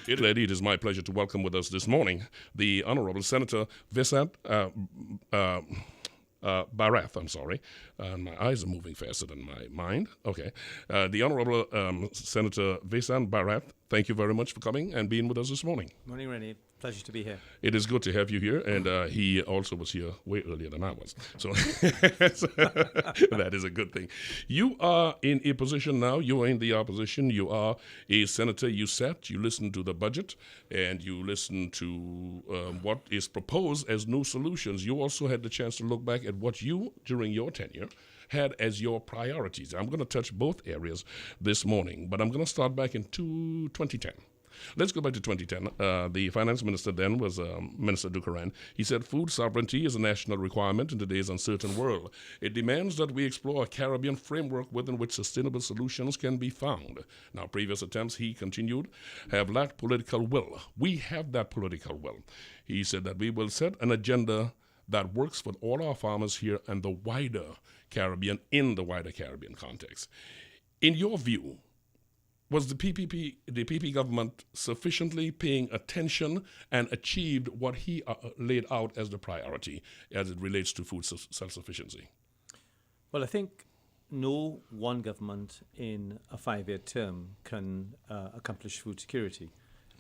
It is my pleasure to welcome with us this morning the Honorable Senator Vasant Barath. I'm sorry. My eyes are moving faster than my mind. Okay. The Honorable Senator Vasant Barath, thank you very much for coming and being with us this morning. Morning, Rennie. Pleasure to be here. It is good to have you here, and he also was here way earlier than I was. So that is a good thing. You are in a position now, you are in the opposition, you are a senator, you listen to the budget, and you listen to what is proposed as new solutions. You also had the chance to look back at what you, during your tenure, had as your priorities. I'm going to touch both areas this morning, but I'm going to start back in 2010. Let's go back to 2010. The finance minister then was Minister Dukaran. He said food sovereignty is a national requirement in today's uncertain world. It demands that we explore a Caribbean framework within which sustainable solutions can be found. Now, previous attempts, he continued, have lacked political will. We have that political will. He said that we will set an agenda that works for all our farmers here and the wider Caribbean, in the wider Caribbean context. In your view, was the PP government sufficiently paying attention and achieved what he laid out as the priority as it relates to food self-sufficiency? Well, I think no one government in a 5-year term can accomplish food security.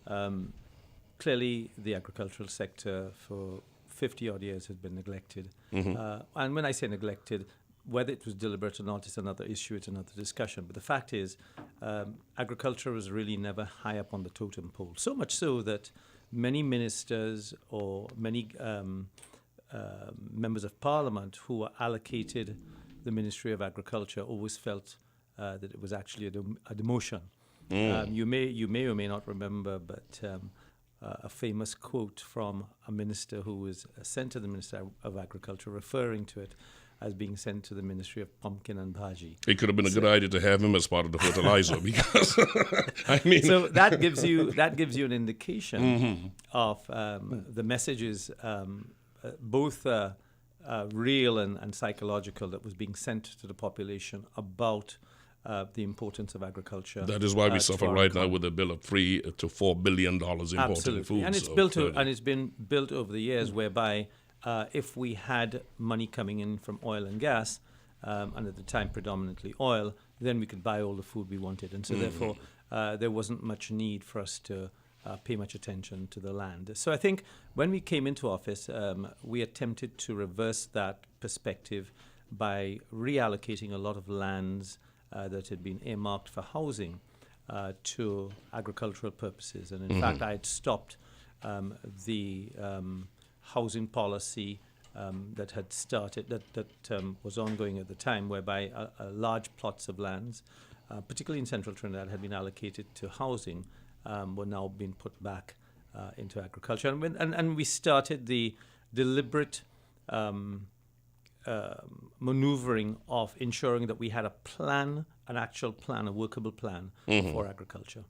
Clearly, the agricultural sector for 50-odd years has been neglected. And when I say neglected, whether it was deliberate or not is another issue, it's another discussion. But the fact is, agriculture was really never high up on the totem pole. So much so that many ministers or many members of parliament who were allocated the Ministry of Agriculture always felt that it was actually a demotion. You may or may not remember, but a famous quote from a minister who was sent to the Minister of Agriculture referring to it as being sent to the Ministry of Pumpkin and Bhaji. It could have been a good idea to have him as part of the fertilizer because, I mean... So that gives you an indication of the messages, both real and psychological, that was being sent to the population about the importance of agriculture. That is why we suffer right now with a bill of $3 to $4 billion importing food. And it's it's been built over the years whereby if we had money coming in from oil and gas, and at the time predominantly oil, then we could buy all the food we wanted. And so therefore, there wasn't much need for us to pay much attention to the land. So I think when we came into office, we attempted to reverse that perspective by reallocating a lot of lands that had been earmarked for housing to agricultural purposes. And in fact, I had stopped the housing policy that had started, that was ongoing at the time, whereby large plots of lands, particularly in central Trinidad, had been allocated to housing, were now being put back into agriculture. And we started the deliberate maneuvering of ensuring that we had a plan, an actual plan, a workable plan for agriculture.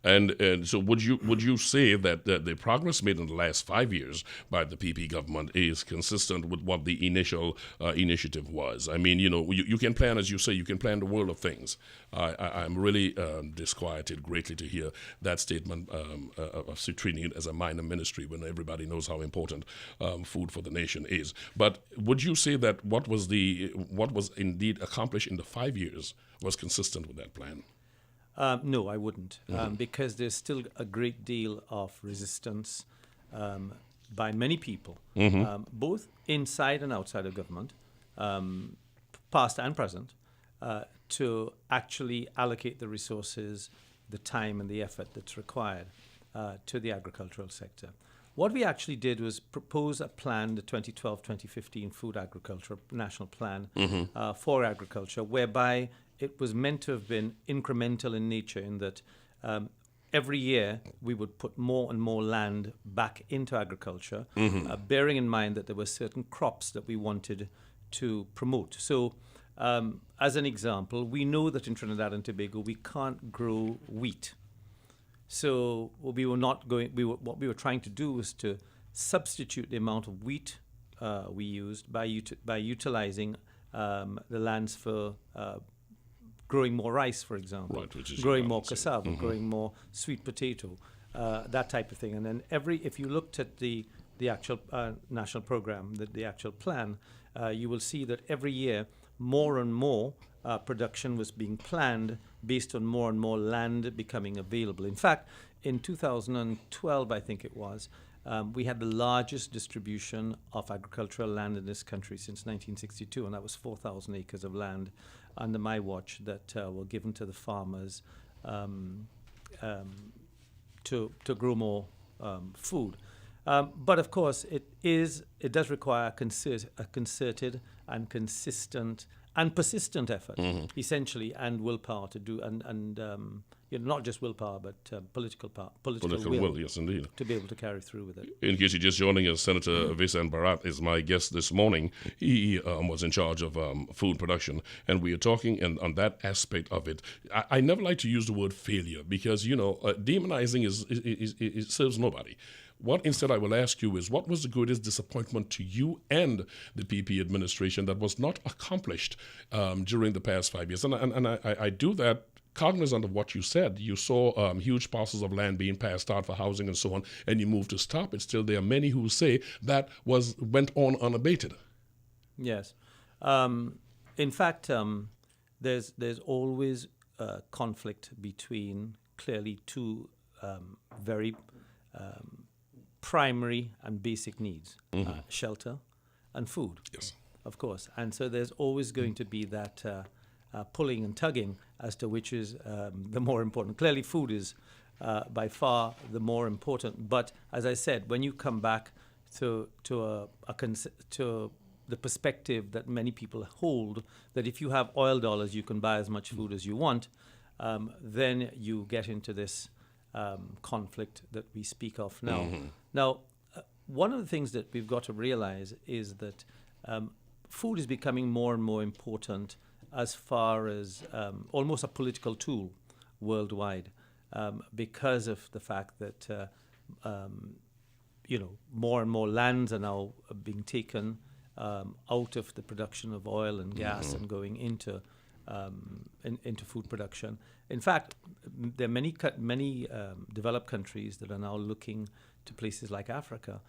And so would you say that the progress made in the last 5 years by the PP government is consistent with what the initial initiative was? I mean, you can plan, as you say, you can plan the world of things. I'm really disquieted greatly to hear that statement of treating it as a minor ministry when everybody knows how important food for the nation is. But would you say that what was indeed accomplished in the 5 years was consistent with that plan? No, I wouldn't, because there's still a great deal of resistance by many people, both inside and outside of government, past and present, to actually allocate the resources, the time and the effort that's required to the agricultural sector. What we actually did was propose a plan, the 2012-2015 Food Agriculture National Plan for agriculture, whereby it was meant to have been incremental in nature, in that every year we would put more and more land back into agriculture, bearing in mind that there were certain crops that we wanted to promote. So as an example, we know that in Trinidad and Tobago we can't grow wheat. So what we were trying to do was to substitute the amount of wheat we used by utilizing the lands for growing more rice, for example, right, which is growing more cassava, growing more sweet potato, that type of thing. And then if you looked at the actual national program, the actual plan, you will see that every year more and more production was being planned based on more and more land becoming available. In fact, in 2012, I think it was, we had the largest distribution of agricultural land in this country since 1962, and that was 4,000 acres of land under my watch that were given to the farmers to grow more food. But of course, it does require a concerted and consistent and persistent effort, essentially, and willpower to do, and not just willpower, but political will, yes, indeed, to be able to carry through with it. In case you're just joining us, Senator Vasant Barath is my guest this morning. He was in charge of food production, and we are talking on that aspect of it. I never like to use the word failure because, demonizing is serves nobody. What instead I will ask you is, what was the greatest disappointment to you and the PP administration that was not accomplished during the past 5 years? And I do that cognizant of what you said. You saw huge parcels of land being passed out for housing and so on, and you moved to stop it. Still, there are many who say that went on unabated. Yes. In fact, there's always conflict between clearly two very primary and basic needs, shelter and food. Yes. Of course. And so there's always going to be that pulling and tugging as to which is the more important. Clearly, food is by far the more important. But as I said, when you come back to the perspective that many people hold, that if you have oil dollars, you can buy as much food as you want, then you get into this conflict that we speak of now. Now, one of the things that we've got to realize is that food is becoming more and more important as far as almost a political tool worldwide, because of the fact that more and more lands are now being taken out of the production of oil and gas and going into food production. In fact, there are many developed countries that are now looking to places like Africa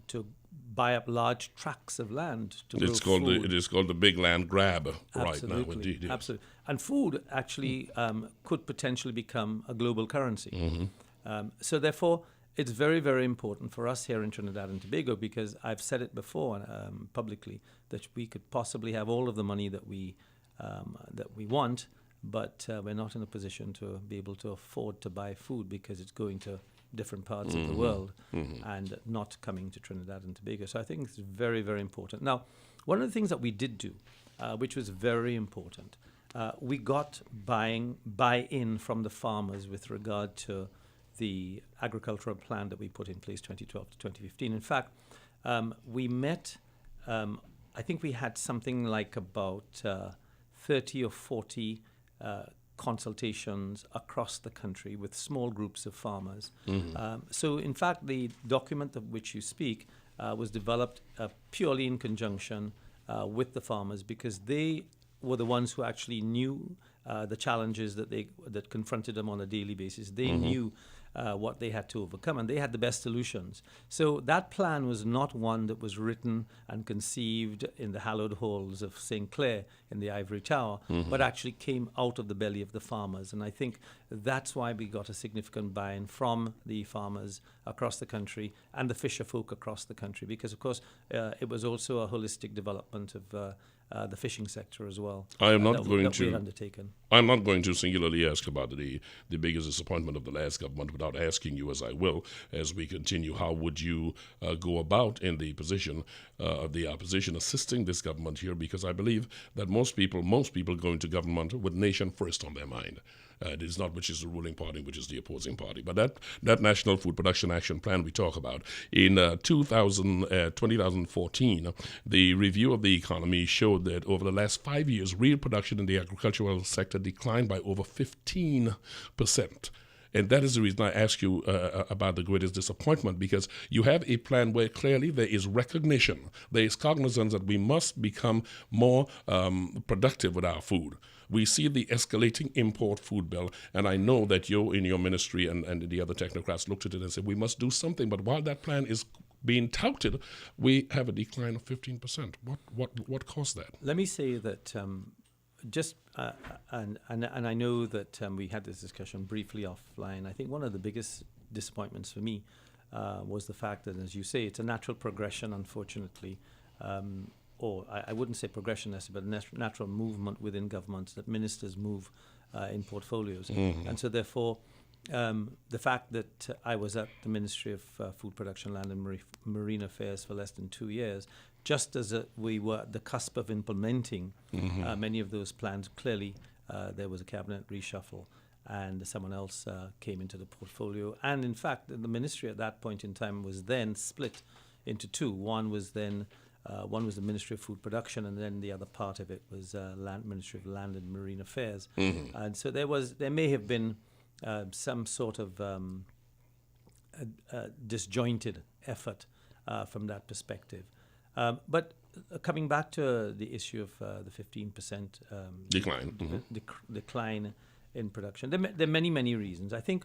to buy up large tracts of land to grow food. It is called the big land grab right Absolutely. now, indeed. Yes. Absolutely. And food actually could potentially become a global currency. So therefore, it's very, very important for us here in Trinidad and Tobago, because I've said it before publicly, that we could possibly have all of the money that we want, but we're not in a position to be able to afford to buy food because it's going to different parts of the world and not coming to Trinidad and Tobago. So I think it's very, very important. Now, one of the things that we did do, which was very important, we got buy-in from the farmers with regard to the agricultural plan that we put in place 2012 to 2015. In fact, we met, I think we had something like about 30 or 40 consultations across the country with small groups of farmers. So in fact, the document of which you speak was developed purely in conjunction with the farmers, because they were the ones who actually knew the challenges that confronted them on a daily basis. They knew what they had to overcome, and they had the best solutions. So that plan was not one that was written and conceived in the hallowed halls of St. Clair in the Ivory Tower, but actually came out of the belly of the farmers. And I think that's why we got a significant buy-in from the farmers across the country and the fisher folk across the country, because, of course, it was also a holistic development of the fishing sector as well. I'm not going to singularly ask about the biggest disappointment of the last government without asking you, as I will, as we continue, how would you go about in the position of the opposition assisting this government here? Because I believe that most people go into government with nation first on their mind. It is not which is the ruling party, which is the opposing party. But that National Food Production Action Plan we talk about, in 2014, the review of the economy showed that over the last 5 years, real production in the agricultural sector declined by over 15%. And that is the reason I ask you about the greatest disappointment, because you have a plan where clearly there is recognition, there is cognizance that we must become more productive with our food. We see the escalating import food bill, and I know that you in your ministry and the other technocrats looked at it and said, we must do something. But while that plan is being touted, we have a decline of 15%. What caused that? Let me say that and I know that we had this discussion briefly offline. I think one of the biggest disappointments for me was the fact that, as you say, it's a natural progression, unfortunately, or I wouldn't say progression necessarily, but natural movement within governments that ministers move in portfolios. And so therefore, the fact that I was at the Ministry of Food Production, Land and Marine Affairs for less than 2 years, just as we were at the cusp of implementing many of those plans, clearly there was a cabinet reshuffle and someone else came into the portfolio. And in fact, the ministry at that point in time was then split into two. One was the Ministry of Food Production, and then the other part of it was Ministry of Land and Marine Affairs. And so there may have been some sort of disjointed effort from that perspective. But coming back to the issue of the 15% decline, decline in production, there are many, many reasons. I think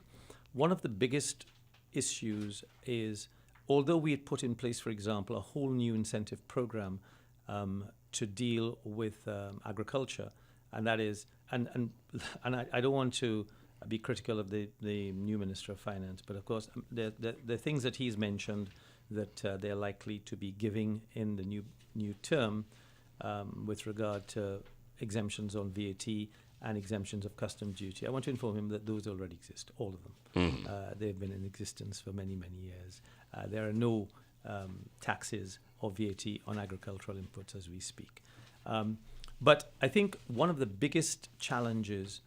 one of the biggest issues is, although we had put in place, for example, a whole new incentive program to deal with agriculture, and that is, and I don't want to be critical of the new Minister of Finance, but of course the things that he's mentioned that they're likely to be giving in the new term with regard to exemptions on VAT and exemptions of custom duty. I want to inform him that those already exist, all of them. They've been in existence for many, many years. There are no taxes or VAT on agricultural inputs as we speak. But I think one of the biggest challenges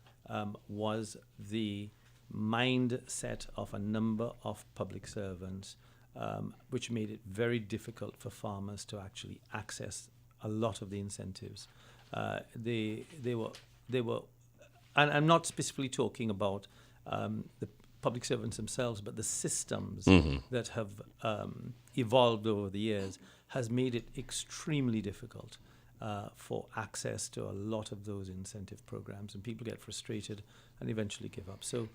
was the mindset of a number of public servants, which made it very difficult for farmers to actually access a lot of the incentives. They were, and I'm not specifically talking about the public servants themselves, but the systems that have evolved over the years has made it extremely difficult for access to a lot of those incentive programs, and people get frustrated and eventually give up. So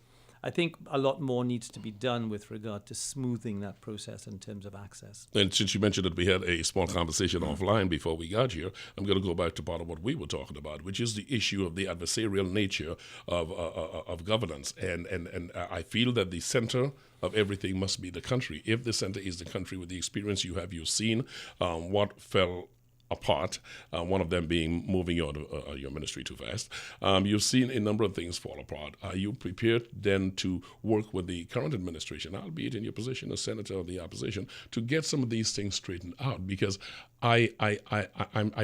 I think a lot more needs to be done with regard to smoothing that process in terms of access. And since you mentioned that we had a small conversation offline before we got here, I'm going to go back to part of what we were talking about, which is the issue of the adversarial nature of governance. And I feel that the center of everything must be the country. If the center is the country, with the experience you've seen what fell apart, one of them being moving your ministry too fast. You've seen a number of things fall apart. Are you prepared then to work with the current administration, albeit in your position as Senator of the Opposition, to get some of these things straightened out? Because I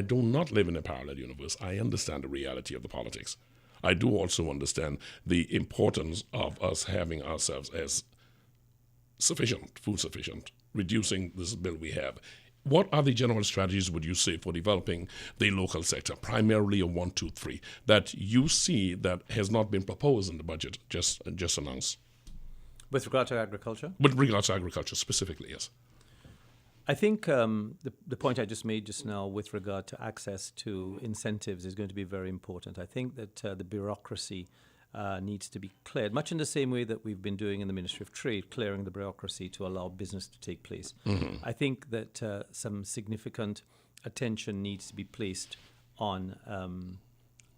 do not live in a parallel universe. I understand the reality of the politics. I do also understand the importance of us having ourselves as food sufficient, reducing this bill we have. What are the general strategies, would you say, for developing the local sector, primarily a 1, 2, 3, that you see that has not been proposed in the budget, just announced? With regard to agriculture? With regard to agriculture specifically, yes. I think the point I just made just now with regard to access to incentives is going to be very important. I think that the bureaucracy needs to be cleared, much in the same way that we've been doing in the Ministry of Trade, clearing the bureaucracy to allow business to take place. I think that some significant attention needs to be placed on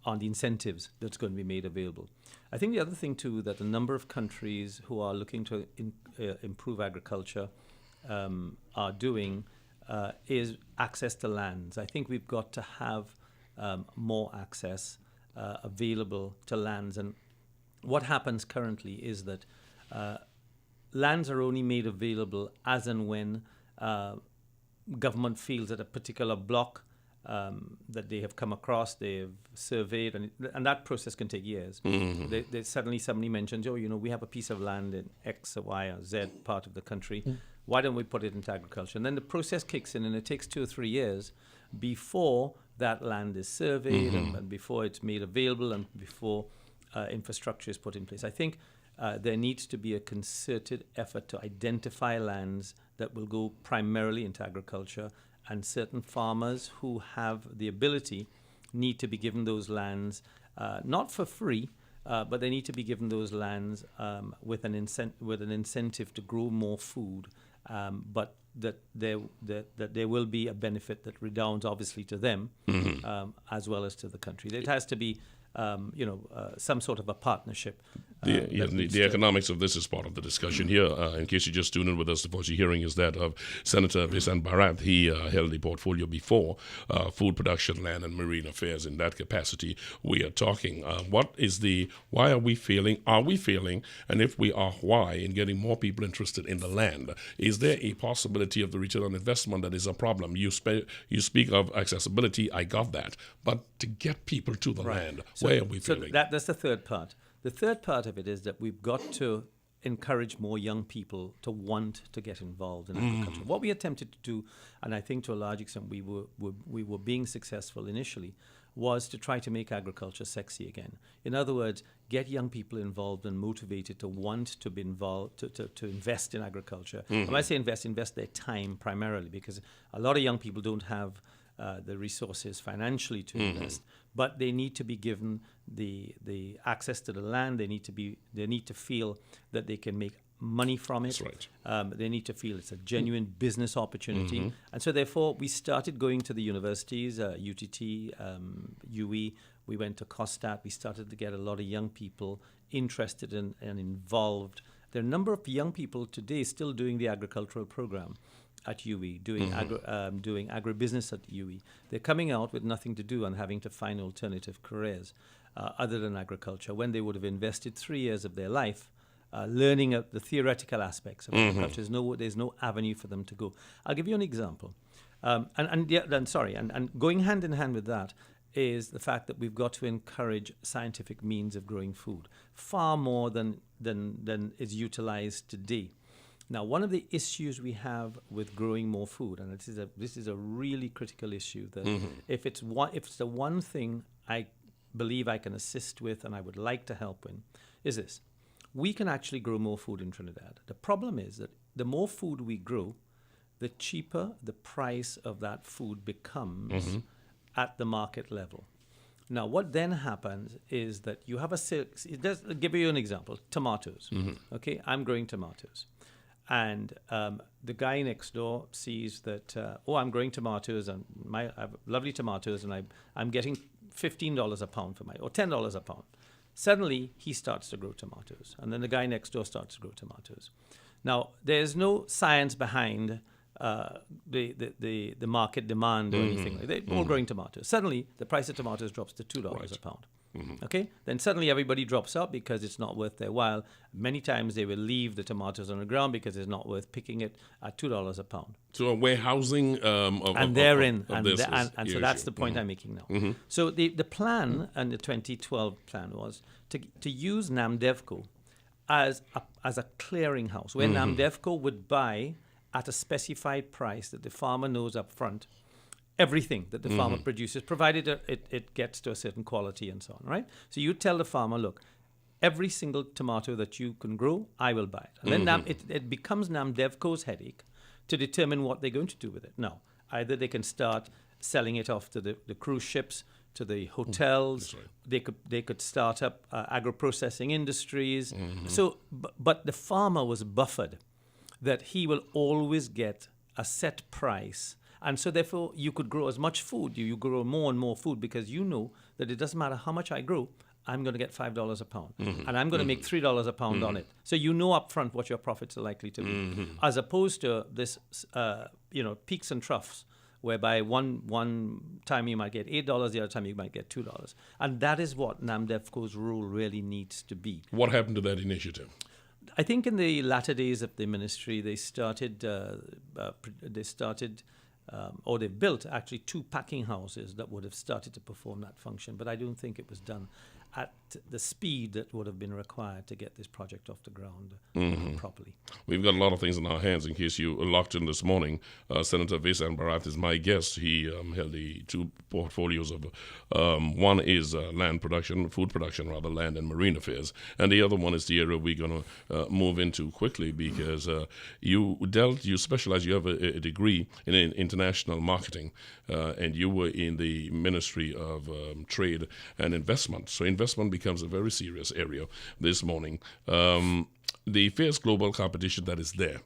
the incentives that's going to be made available. I think the other thing, too, that a number of countries who are looking to improve agriculture are doing is access to lands. I think we've got to have more access available to lands. And what happens currently is that lands are only made available as and when government feels that a particular block that they have come across, they've surveyed, and that process can take years. Suddenly somebody mentions, we have a piece of land in X or Y or Z part of the country. Why don't we put it into agriculture? And then the process kicks in, and it takes 2 or 3 years before that land is surveyed and before it's made available and before infrastructure is put in place. I think there needs to be a concerted effort to identify lands that will go primarily into agriculture, and certain farmers who have the ability need to be given those lands, not for free, but they need to be given those lands with an incentive to grow more food, but that there will be a benefit that redounds obviously to them, as well as to the country. It has to be some sort of a partnership. The economics of this is part of the discussion here. In case you just tuned in with us, the voice you're hearing is that of Senator Vasant Barath. He held a portfolio before food production, land, and marine affairs. In that capacity, we are talking. Why are we failing? Are we failing? And if we are, why? In getting more people interested in the land. Is there a possibility of the return on investment that is a problem? You speak of accessibility. I got that. But to get people to the land, where are we failing? That's the third part. The third part of it is that we've got to encourage more young people to want to get involved in agriculture. What we attempted to do, and I think to a large extent we were being successful initially, was to try to make agriculture sexy again. In other words, get young people involved and motivated to want to be involved, to invest in agriculture. When I say invest their time primarily, because a lot of young people don't have the resources financially to invest, but they need to be given the access to the land. They need to feel that they can make money from it. That's right. They need to feel it's a genuine business opportunity. And so therefore we started going to the universities, UTT, UE. We went to COSTAT. We started to get a lot of young people interested and involved. There are a number of young people today still doing the agricultural program at UE, doing agribusiness at UE. They're coming out with nothing to do and having to find alternative careers other than agriculture, when they would have invested 3 years of their life learning the theoretical aspects of agriculture. There's no avenue for them to go. I'll give you an example. And going hand in hand with that is the fact that we've got to encourage scientific means of growing food far more than is utilized today. Now, one of the issues we have with growing more food, and this is a really critical issue, that if it's the one thing I believe I can assist with and I would like to help in, is this: we can actually grow more food in Trinidad. The problem is that the more food we grow, the cheaper the price of that food becomes at the market level. Now, what then happens is that you have I'll give you an example: tomatoes. Okay, I'm growing tomatoes. And the guy next door sees that, I'm growing tomatoes, and I have lovely tomatoes, and I'm getting $15 a pound for or $10 a pound. Suddenly, he starts to grow tomatoes, and then the guy next door starts to grow tomatoes. Now, there's no science behind the market demand or anything like that. They're all growing tomatoes. Suddenly, the price of tomatoes drops to $2 a pound. Okay? Then suddenly everybody drops out because it's not worth their while. Many times they will leave the tomatoes on the ground because it's not worth picking it at $2 a pound. So a warehousing so that's the point I'm making now. So the plan, and the 2012 plan, was to use NAMDEVCO as a clearinghouse where NAMDEVCO would buy at a specified price that the farmer knows up front everything that the farmer produces, provided it gets to a certain quality and so on, right? So you tell the farmer, look, every single tomato that you can grow, I will buy it. And then it becomes NAMDEVCO's headache to determine what they're going to do with it. Now, either they can start selling it off to the cruise ships, to the hotels. They could start up agro-processing industries. So, but the farmer was buffered that he will always get a set price. And so therefore you could grow as much food, you grow more and more food, because you know that it doesn't matter how much I grow, I'm going to get $5 a pound. And I'm going to make $3 a pound on it. So you know up front what your profits are likely to be. As opposed to this, peaks and troughs, whereby one time you might get $8, the other time you might get $2. And that is what NAMDEVCO's rule really needs to be. What happened to that initiative? I think in the latter days of the ministry, they built actually 2 packing houses that would have started to perform that function, but I don't think it was done. at the speed that would have been required to get this project off the ground properly. We've got a lot of things in our hands. In case you locked in this morning, Senator Vasant Barath is my guest. He held the two portfolios of one is land and marine affairs, and the other one is the area we're going to move into quickly, because you have a degree in international marketing, and you were in the Ministry of Trade and Investment. So investment becomes a very serious area this morning. The fierce global competition that is there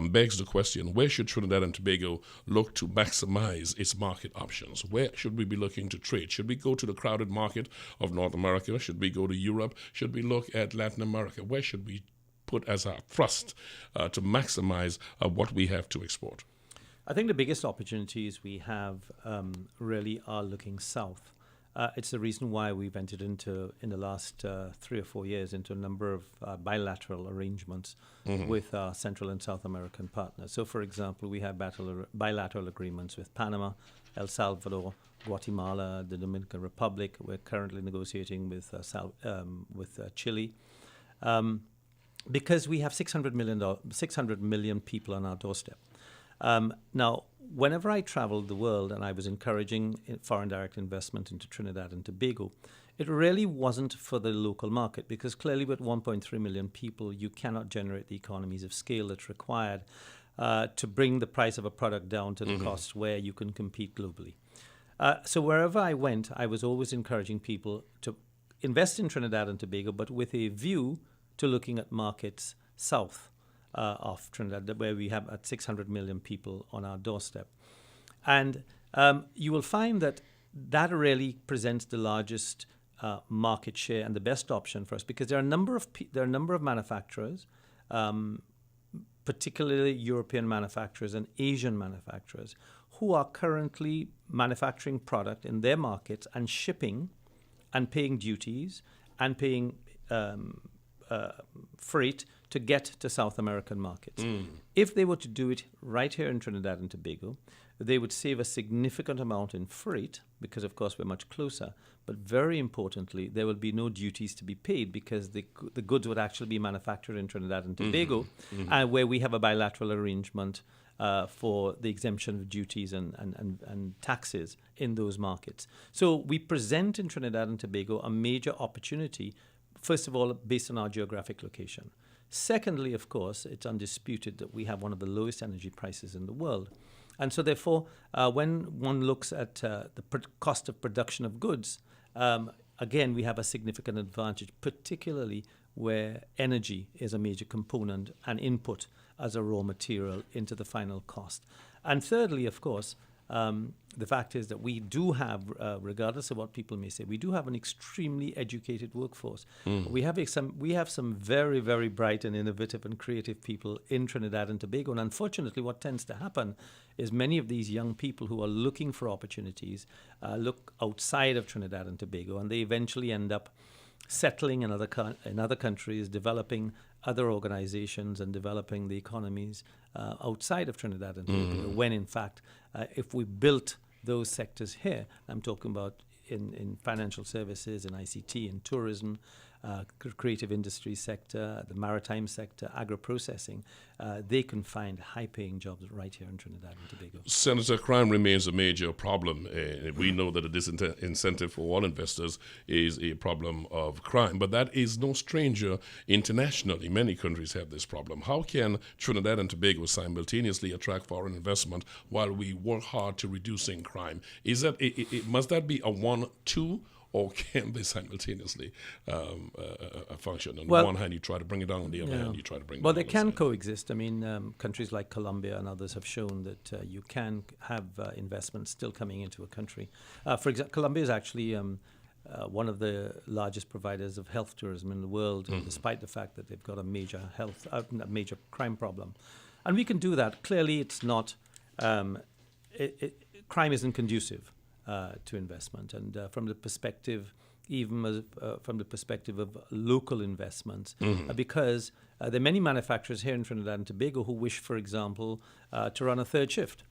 begs the question, where should Trinidad and Tobago look to maximize its market options? Where should we be looking to trade? Should we go to the crowded market of North America? Should we go to Europe? Should we look at Latin America? Where should we put as our thrust to maximize what we have to export? I think the biggest opportunities we have really are looking south. It's the reason why we've entered into, in the last 3 or 4 years, into a number of bilateral arrangements with our Central and South American partners. So, for example, we have bilateral agreements with Panama, El Salvador, Guatemala, the Dominican Republic. We're currently negotiating with Chile. Because we have 600 million people on our doorstep. Now, whenever I traveled the world and I was encouraging foreign direct investment into Trinidad and Tobago, it really wasn't for the local market, because clearly with 1.3 million people, you cannot generate the economies of scale that's required to bring the price of a product down to the cost where you can compete globally. So wherever I went, I was always encouraging people to invest in Trinidad and Tobago, but with a view to looking at markets south of Trinidad, where we have 600 million people on our doorstep. And you will find that really presents the largest market share and the best option for us, because there are a number of manufacturers, particularly European manufacturers and Asian manufacturers, who are currently manufacturing product in their markets and shipping and paying duties and paying freight to get to South American markets. If they were to do it right here in Trinidad and Tobago, they would save a significant amount in freight, because of course we're much closer, but very importantly, there will be no duties to be paid, because the goods would actually be manufactured in Trinidad and Tobago, where we have a bilateral arrangement for the exemption of duties and taxes in those markets. So we present in Trinidad and Tobago a major opportunity, first of all, based on our geographic location. Secondly, of course, it's undisputed that we have one of the lowest energy prices in the world. And so therefore, when one looks at the cost of production of goods, again, we have a significant advantage, particularly where energy is a major component and input as a raw material into the final cost. And thirdly, of course, the fact is that we do have, regardless of what people may say, we do have an extremely educated workforce. We have some very, very bright and innovative and creative people in Trinidad and Tobago. And unfortunately, what tends to happen is many of these young people who are looking for opportunities look outside of Trinidad and Tobago, and they eventually end up settling in other countries, developing other organizations and developing the economies outside of Trinidad and Tobago, when in fact, if we built those sectors here, I'm talking about in financial services, in ICT, in tourism, creative industry sector, the maritime sector, agro-processing, they can find high-paying jobs right here in Trinidad and Tobago. Senator, crime remains a major problem. We know that a disincentive for all investors is a problem of crime, but that is no stranger internationally. Many countries have this problem. How can Trinidad and Tobago simultaneously attract foreign investment while we work hard to reducing crime? Must that be a 1-2? Or can they simultaneously function? On the one hand, you try to bring it down. On the other hand, you try to bring it down. Well, they can coexist. I mean, countries like Colombia and others have shown that you can have investments still coming into a country. For example, Colombia is actually one of the largest providers of health tourism in the world, despite the fact that they've got a major major crime problem. And we can do that. Clearly, it's not. Crime isn't conducive to investment, and from the perspective, from the perspective of local investments, because there are many manufacturers here in Trinidad and Tobago who wish, for example, to run a third shift,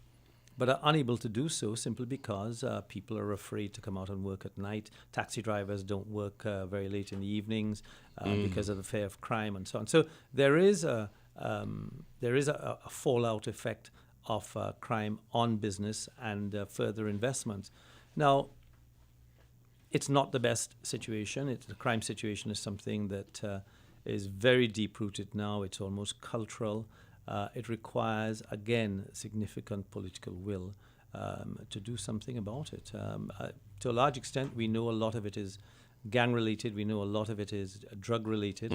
but are unable to do so simply because people are afraid to come out and work at night. Taxi drivers don't work very late in the evenings because of the fear of crime and so on. So there is a fallout effect of crime on business and further investments. Now, it's not the best situation. The crime situation is something that is very deep-rooted now. It's almost cultural. It requires, again, significant political will to do something about it. To a large extent, we know a lot of it is gang-related. We know a lot of it is drug-related.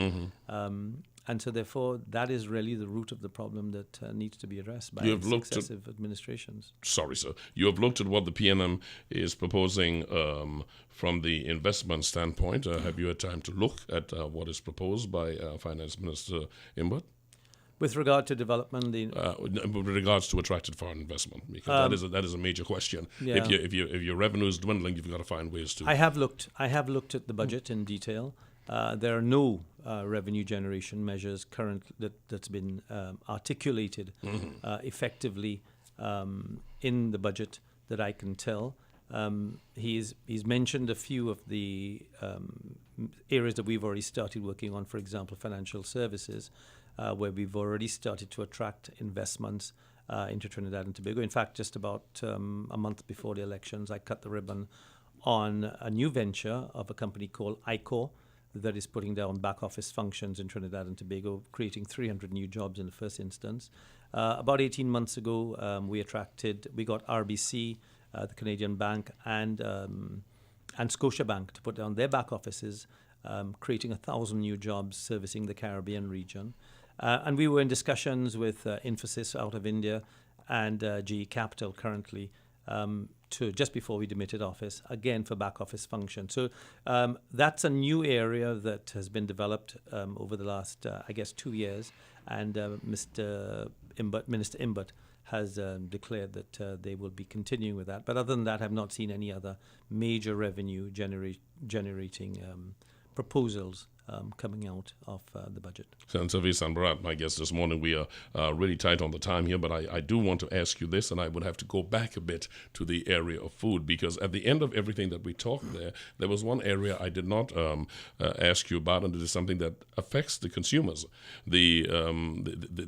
And so, therefore, that is really the root of the problem that needs to be addressed by successive administrations. Sorry, sir. You have looked at what the PNM is proposing from the investment standpoint. Have you had time to look at what is proposed by Finance Minister Imbert? With regard to development, with regards to attracted foreign investment, because that is a major question. Yeah. If your revenue is dwindling, you've got to find ways to. I have looked at the budget in detail. There are no revenue generation measures that's been articulated effectively in the budget that I can tell. He's mentioned a few of the areas that we've already started working on. For example, financial services, where we've already started to attract investments into Trinidad and Tobago. In fact, just about a month before the elections, I cut the ribbon on a new venture of a company called ICOR that is putting down back office functions in Trinidad and Tobago, creating 300 new jobs in the first instance. About 18 months ago, we got RBC, the Canadian bank, and Scotiabank to put down their back offices, creating 1,000 new jobs servicing the Caribbean region. And we were in discussions with Infosys out of India and GE Capital currently to just before we demitted office, again for back office function. So that's a new area that has been developed over the last, 2 years. And Minister Imbert has declared that they will be continuing with that. But other than that, I've not seen any other major revenue generating proposals coming out of the budget. Senator Vasant Barath, my guest this morning, we are really tight on the time here, but I do want to ask you this, and I would have to go back a bit to the area of food, because at the end of everything that we talked there was one area I did not ask you about, and it is something that affects the consumers. The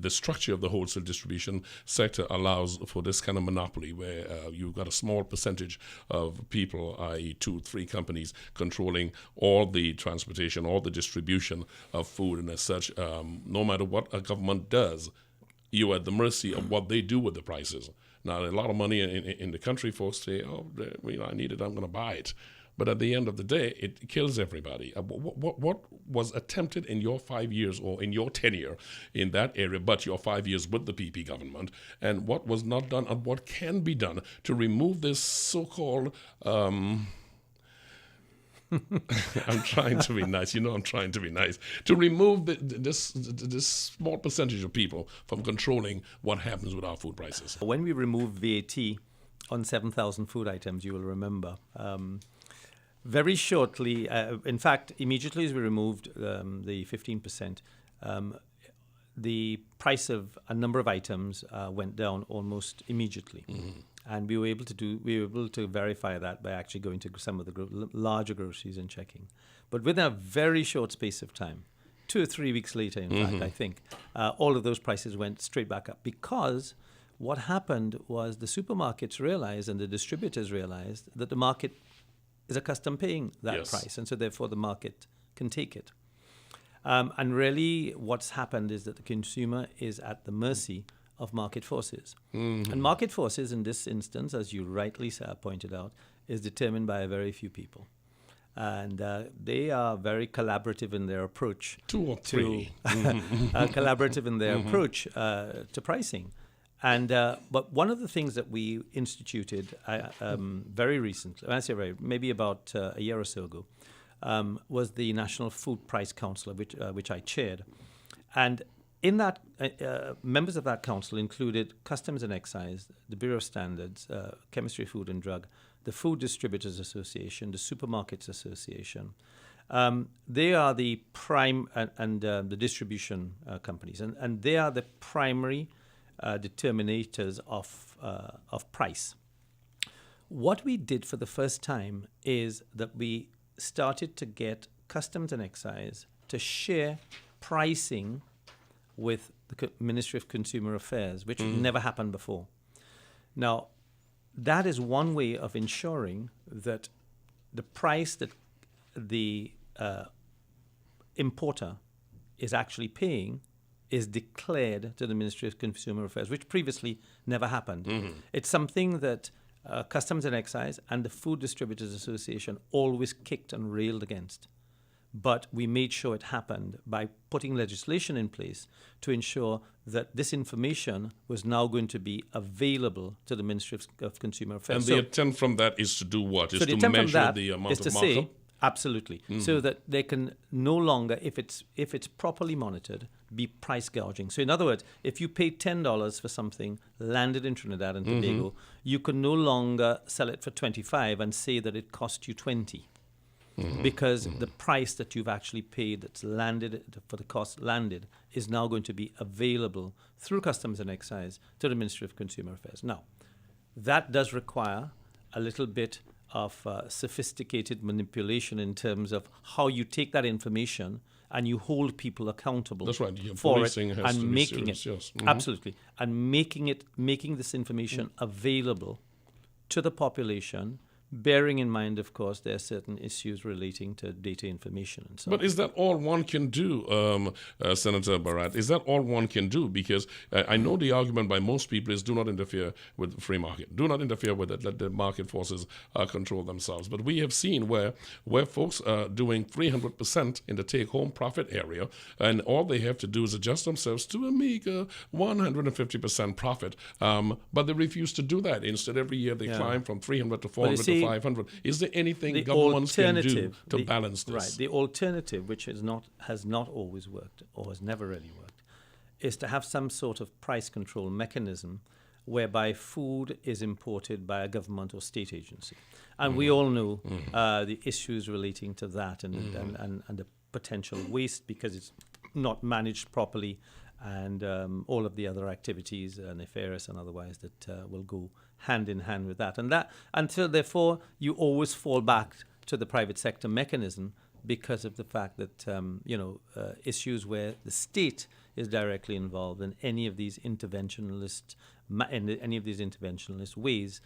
structure of the wholesale distribution sector allows for this kind of monopoly where you've got a small percentage of people, i.e. 2-3 companies, controlling all the transportation, all the distribution of food, and as such, no matter what a government does, you're at the mercy of what they do with the prices. Now, a lot of money in the country, folks say, I need it, I'm going to buy it. But at the end of the day, it kills everybody. What was attempted in your 5 years or in your tenure in that area, but your 5 years with the PP government, and what was not done, and what can be done to remove this so-called... I'm trying to be nice. I'm trying to be nice. To remove this small percentage of people from controlling what happens with our food prices. When we removed VAT on 7,000 food items, you will remember, very shortly, in fact, immediately as we removed the 15%, the price of a number of items went down almost immediately. Mm-hmm. And we were able to verify that by actually going to some of the larger groceries and checking. But within a very short space of time, 2 or 3 weeks later, in fact, I think, all of those prices went straight back up, because what happened was the supermarkets realized and the distributors realized that the market is accustomed paying that price, and so therefore the market can take it. And really what's happened is that the consumer is at the mercy of market forces. Mm-hmm. And market forces in this instance, as you rightly pointed out, is determined by a very few people. And they are very collaborative in their approach. 2 or 3. Collaborative in their approach to pricing. And but one of the things that we instituted very recently, maybe about a year or so ago, was the National Food Price Council, which I chaired. And in that, members of that council included Customs and Excise, the Bureau of Standards, Chemistry, Food and Drug, the Food Distributors Association, the Supermarkets Association. They are the prime and the distribution companies, and they are the primary determinators of price. What we did for the first time is that we started to get Customs and Excise to share pricing with the Ministry of Consumer Affairs, which never happened before. Now, that is one way of ensuring that the price that the importer is actually paying is declared to the Ministry of Consumer Affairs, which previously never happened. It's something that Customs and Excise and the Food Distributors Association always kicked and railed against. But we made sure it happened by putting legislation in place to ensure that this information was now going to be available to the Ministry of Consumer Affairs. And the attempt from that is to do what? Is so to measure the amount of markup? Say, absolutely. So that they can no longer, if it's properly monitored, be price gouging. So in other words, if you paid $10 for something landed in Trinidad and Tobago, you can no longer sell it for $25 and say that it cost you $20. Because the price that you've actually paid that's landed, for the cost landed, is now going to be available through Customs and Excise to the Ministry of Consumer Affairs. Now, that does require a little bit of sophisticated manipulation in terms of how you take that information and you hold people accountable. That's right. Your for policing it has and to be making serious, it yes. absolutely, and making this information available to the population, bearing in mind, of course, there are certain issues relating to data information and so on. But is that all one can do, Senator Barath? Is that all one can do? Because I know the argument by most people is do not interfere with the free market. Do not interfere with it. Let the market forces control themselves. But we have seen where folks are doing 300% in the take-home profit area, and all they have to do is adjust themselves to make a 150% profit. But they refuse to do that. Instead, every year they climb from 300 to 400 to 500. Is there anything governments can do to balance this? Right. The alternative, which has not always worked or has never really worked, is to have some sort of price control mechanism whereby food is imported by a government or state agency. And we all know the issues relating to that and the potential waste because it's not managed properly, and all of the other activities, nefarious and otherwise, that will go hand in hand with that. And so therefore, you always fall back to the private sector mechanism because of the fact that, issues where the state is directly involved in any of these interventionist ways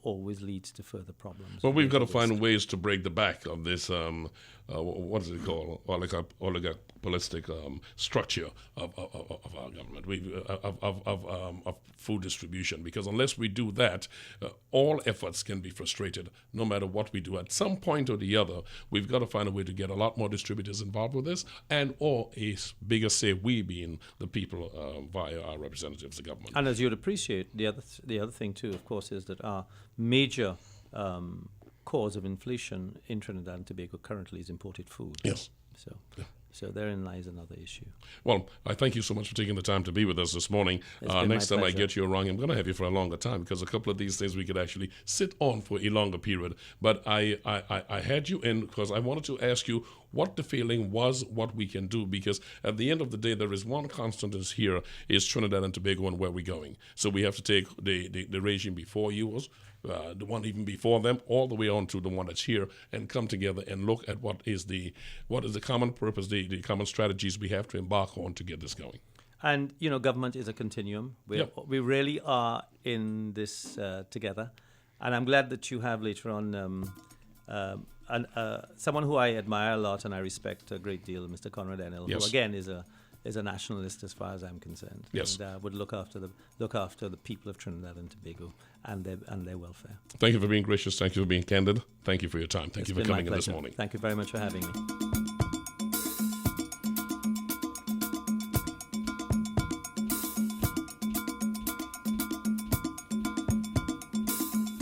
always leads to further problems. Well, we've got to find ways to break the back of this, what is it called, oligopolistic structure of our government, of food distribution. Because unless we do that, all efforts can be frustrated, no matter what we do. At some point or the other, we've got to find a way to get a lot more distributors involved with this, and or a bigger say, we being the people via our representatives, the government. And as you'd appreciate, the other thing too, of course, is that our major cause of inflation in Trinidad and Tobago currently is imported food. Yes. So therein lies another issue. Well, I thank you so much for taking the time to be with us this morning. Next time I get you wrong, I'm going to have you for a longer time, because a couple of these things we could actually sit on for a longer period. But I had you in because I wanted to ask you what the feeling was, what we can do, because at the end of the day, there is one constant is here, is Trinidad and Tobago and where we're going. So we have to take the regime before yours, the one even before them, all the way on to the one that's here, and come together and look at what is the common purpose, the common strategies we have to embark on to get this going. And, government is a continuum. We really are in this together. And I'm glad that you have later on someone who I admire a lot and I respect a great deal, Mr. Conrad Enel, who again is a nationalist as far as I'm concerned. Yes. And would look after the people of Trinidad and Tobago and their welfare. Thank you for being gracious. Thank you for being candid. Thank you for your time. Thank you for coming in this morning. Thank you very much for having me.